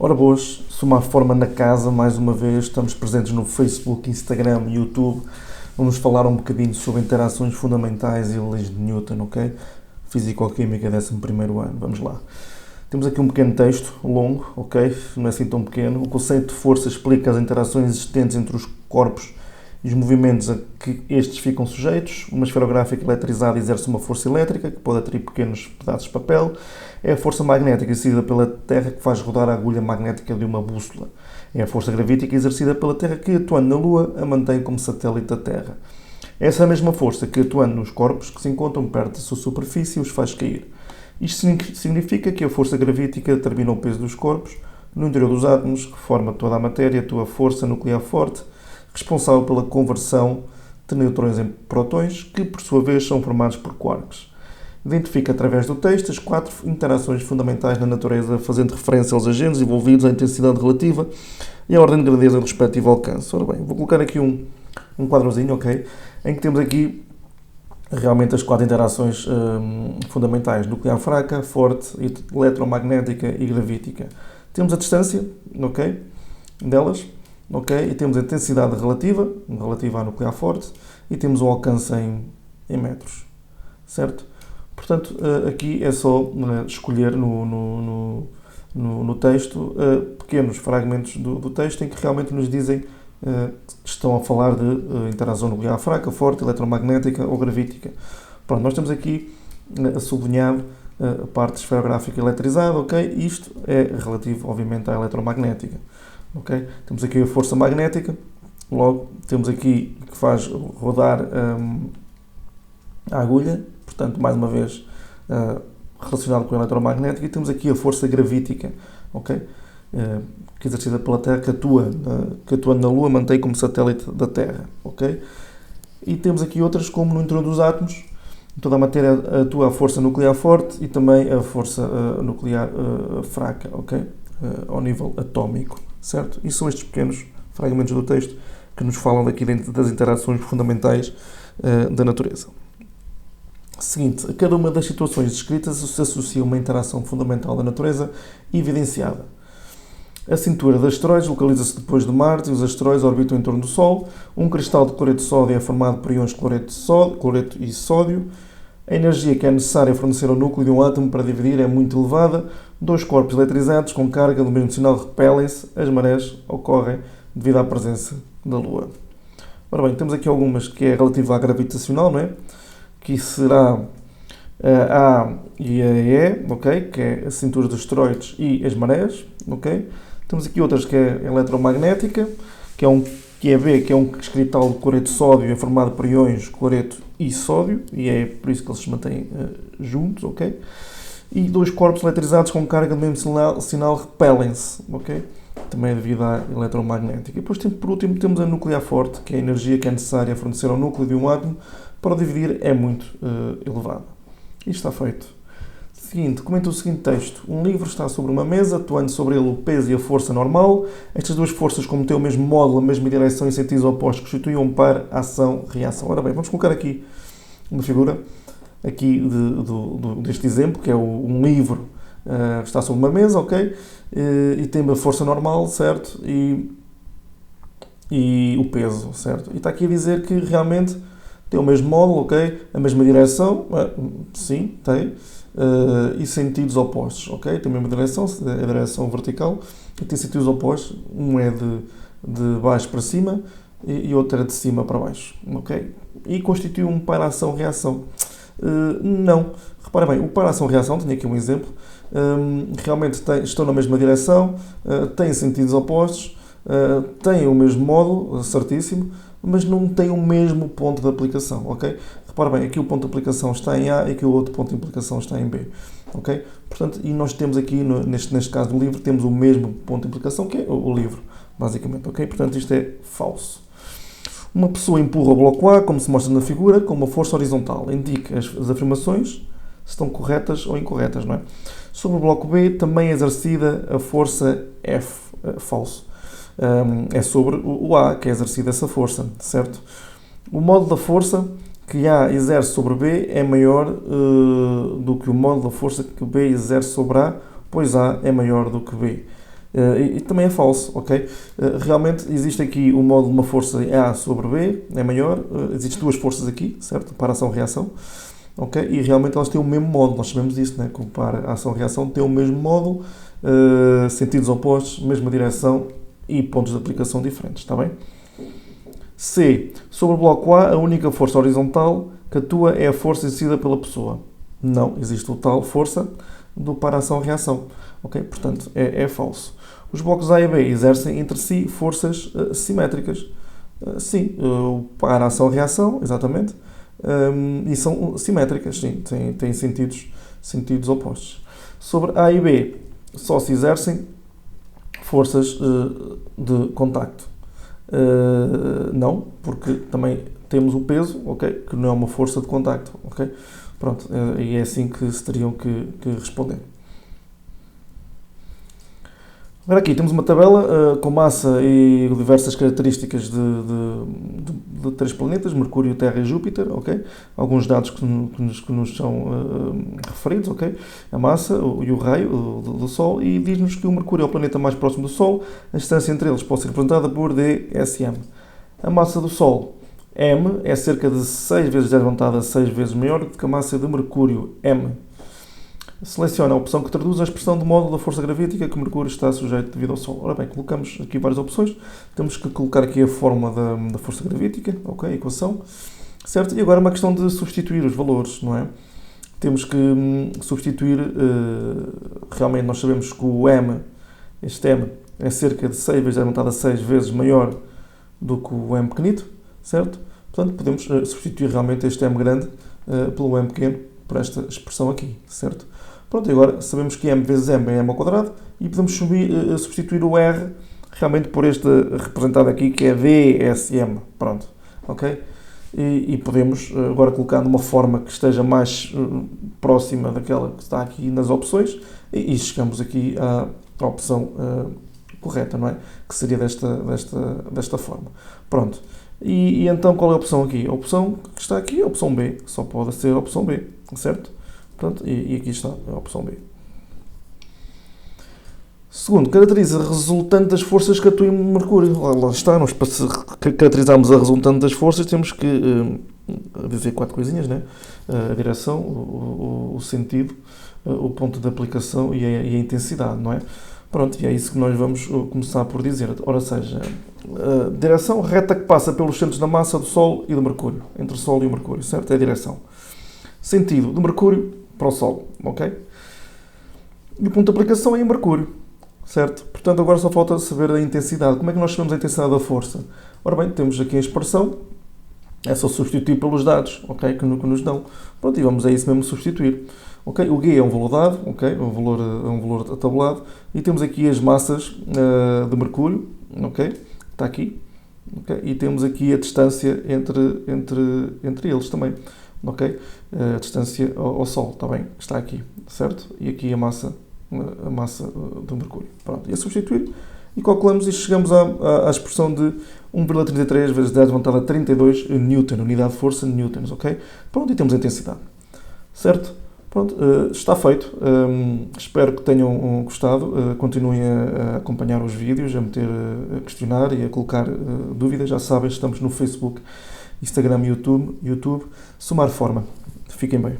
Ora boas, Somar Forma na Casa, mais uma vez, estamos presentes no Facebook, Instagram e YouTube. Vamos falar um bocadinho sobre interações fundamentais e leis de Newton, ok? Físico-Química, 11º ano, vamos lá. Temos aqui um pequeno texto, longo, ok? Não é assim tão pequeno. O conceito de força explica as interações existentes entre os corpos e os movimentos a que estes ficam sujeitos. Uma esferográfica eletrizada exerce uma força elétrica, que pode atrair pequenos pedaços de papel. É a força magnética exercida pela Terra que faz rodar a agulha magnética de uma bússola. É a força gravítica exercida pela Terra que, atuando na Lua, a mantém como satélite da Terra. Essa é a mesma força que, atuando nos corpos que se encontram perto da sua superfície, os faz cair. Isto significa que a força gravítica determina o peso dos corpos. No interior dos átomos, que forma toda a matéria, atua a força nuclear forte, responsável pela conversão de neutrões em prótons, que por sua vez são formados por quarks. Identifica através do texto as 4 interações fundamentais na natureza, fazendo referência aos agentes envolvidos, à intensidade relativa e à ordem de grandeza do respectivo alcance. Ora bem, vou colocar aqui um quadrozinho, ok? Em que temos aqui realmente as 4 interações fundamentais: nuclear fraca, forte, eletromagnética e gravítica. Temos a distância, ok? Delas. Ok? E temos a intensidade relativa à nuclear forte, e temos o alcance em metros, certo? Portanto, aqui é só escolher no texto pequenos fragmentos do texto em que realmente nos dizem que estão a falar de interação nuclear fraca, forte, eletromagnética ou gravítica. Pronto, nós temos aqui sublinhado a parte esferográfica eletrizada, ok? Isto é relativo, obviamente, à eletromagnética. Okay? Temos aqui a força magnética, logo temos aqui que faz rodar a agulha, portanto, mais uma vez relacionado com a eletromagnética, e temos aqui a força gravítica, okay? Que é exercida pela Terra, que atuando na Lua, mantém como satélite da Terra. Okay? E temos aqui outras, como no interior dos átomos, toda a matéria atua a força nuclear forte e também a força nuclear fraca, okay? Ao nível atómico. Certo? E são estes pequenos fragmentos do texto que nos falam aqui dentro das interações fundamentais da natureza. Seguinte, a cada uma das situações descritas se associa uma interação fundamental da natureza evidenciada. A cintura de asteroides localiza-se depois de Marte e os asteroides orbitam em torno do Sol. Um cristal de cloreto de sódio é formado por íons de cloreto e sódio. A energia que é necessária a fornecer ao núcleo de um átomo para dividir é muito elevada. 2 corpos eletrizados com carga do mesmo sinal repelem-se. As marés ocorrem devido à presença da Lua. Ora bem, temos aqui algumas que é relativa à gravitacional, não é? Que será a A e a E, ok? Que é a cintura dos asteroides e as marés, ok? Temos aqui outras que é eletromagnética, que é B, que é um cristal de cloreto de sódio é formado por íons de cloreto e sódio, e é por isso que eles se mantêm juntos, ok? E 2 corpos eletrizados com carga do mesmo sinal repelem-se, ok? Também é devido à eletromagnética. E depois, por último, temos a nuclear forte, que é a energia que é necessária a fornecer ao núcleo de um átomo para o dividir é muito elevada. Isto está feito. Seguinte, comenta o seguinte texto. Um livro está sobre uma mesa, atuando sobre ele o peso e a força normal. Estas 2 forças, como têm o mesmo módulo, a mesma direção e sentidos opostos, constituem um par ação-reação. Ora bem, vamos colocar aqui uma figura aqui deste exemplo, que é um livro que está sobre uma mesa, ok? E tem a força normal, certo? E o peso, certo? E está aqui a dizer que realmente tem o mesmo módulo, ok? A mesma direção, sim, tem. E sentidos opostos, ok? Tem a mesma direção, a direção vertical, e tem sentidos opostos. Um é de baixo para cima e outro é de cima para baixo, ok? E constitui um par ação-reação. Não. Repara bem, o par ação-reação, tenho aqui um exemplo, realmente estão na mesma direção, têm sentidos opostos, têm o mesmo módulo, certíssimo, mas não têm o mesmo ponto de aplicação, ok? Repara bem, aqui o ponto de aplicação está em A e aqui o outro ponto de aplicação está em B, ok? Portanto, e nós temos aqui, neste caso do livro, temos o mesmo ponto de aplicação, que é o livro, basicamente, ok? Portanto, isto é falso. Uma pessoa empurra o bloco A, como se mostra na figura, com uma força horizontal. Indica as afirmações se estão corretas ou incorretas, não é? Sobre o bloco B, também é exercida a força F, falso. É sobre o A que é exercida essa força, certo? O módulo da força que A exerce sobre B é maior do que o módulo da força que B exerce sobre A, pois A é maior do que B. E também é falso, ok? Realmente existe aqui o modo de uma força A sobre B, é maior, existem duas forças aqui, certo? Para ação-reação, ok? E realmente elas têm o mesmo modo, nós sabemos disso, né? Que o par ação-reação tem o mesmo modo, sentidos opostos, mesma direção e pontos de aplicação diferentes, está bem? C. Sobre o bloco A, a única força horizontal que atua é a força exercida pela pessoa. Não existe o tal força do par ação-reação, ok? Portanto, é falso. Os blocos A e B exercem entre si forças simétricas. Sim, o par ação-reação, exatamente, e são simétricas, sim, têm sentidos opostos. Sobre A e B, só se exercem forças de contacto. Não, porque também temos o peso, ok, que não é uma força de contacto, ok? Pronto, e é assim que se teriam que responder. Agora aqui temos uma tabela com massa e diversas características de três planetas, Mercúrio, Terra e Júpiter, ok? Alguns dados que nos são referidos, ok? A massa e o raio do Sol, e diz-nos que o Mercúrio é o planeta mais próximo do Sol, a distância entre eles pode ser representada por DSM. A massa do Sol, M, é cerca de 6 vezes 10 levantada a 6 vezes maior do que a massa de Mercúrio, M. Seleciona a opção que traduz a expressão do módulo da força gravítica que o Mercúrio está sujeito devido ao Sol. Ora bem, colocamos aqui várias opções. Temos que colocar aqui a fórmula da força gravítica, ok, a equação, certo? E agora é uma questão de substituir os valores, não é? Temos que substituir, realmente nós sabemos que o M, este M, é cerca de 6 vezes 10 aumentado a 6 vezes maior do que o M pequenito, certo? Portanto, podemos substituir realmente este M grande pelo M pequeno, por esta expressão aqui, certo? Pronto, e agora sabemos que M vezes M é M ao quadrado e podemos substituir o R realmente por este representado aqui que é DSM, pronto, ok? E podemos agora colocar numa forma que esteja mais próxima daquela que está aqui nas opções e chegamos aqui à opção correta, não é? Que seria desta forma. Pronto. E então qual é a opção aqui? A opção que está aqui é a opção B, só pode ser a opção B, certo? Pronto, e aqui está a opção B. Segundo, caracteriza a resultante das forças que atuam em Mercúrio. Lá está, nós para caracterizarmos a resultante das forças temos que dizer 4 coisinhas, né? A direção, o sentido, o ponto de aplicação e a intensidade, não é? Pronto, e é isso que nós vamos começar por dizer. Ora seja, direção reta que passa pelos centros da massa do Sol e do Mercúrio, entre o Sol e o Mercúrio, certo? É a direção. Sentido, do Mercúrio para o Sol, ok? E o ponto de aplicação é em Mercúrio, certo? Portanto, agora só falta saber a intensidade. Como é que nós sabemos a intensidade da força? Ora bem, temos aqui a expressão, é só substituir pelos dados, ok? Que nos dão. Pronto, e vamos a isso mesmo substituir. Okay? O G é um valor dado, okay? É um valor tabulado, e temos aqui as massas de Mercúrio, okay? Está aqui, okay? E temos aqui a distância entre eles também, okay? A distância ao Sol, está bem? Está aqui, certo? E aqui a massa do Mercúrio. Pronto, e a substituir, e calculamos e chegamos à expressão de 1,33 vezes 10 levantada a 32 Newton, unidade de força, newtons, ok? Pronto, e temos a intensidade, certo? Pronto, está feito. Espero que tenham gostado. Continuem a acompanhar os vídeos, a a questionar e a colocar dúvidas. Já sabem, estamos no Facebook, Instagram e YouTube. Somar Forma. Fiquem bem.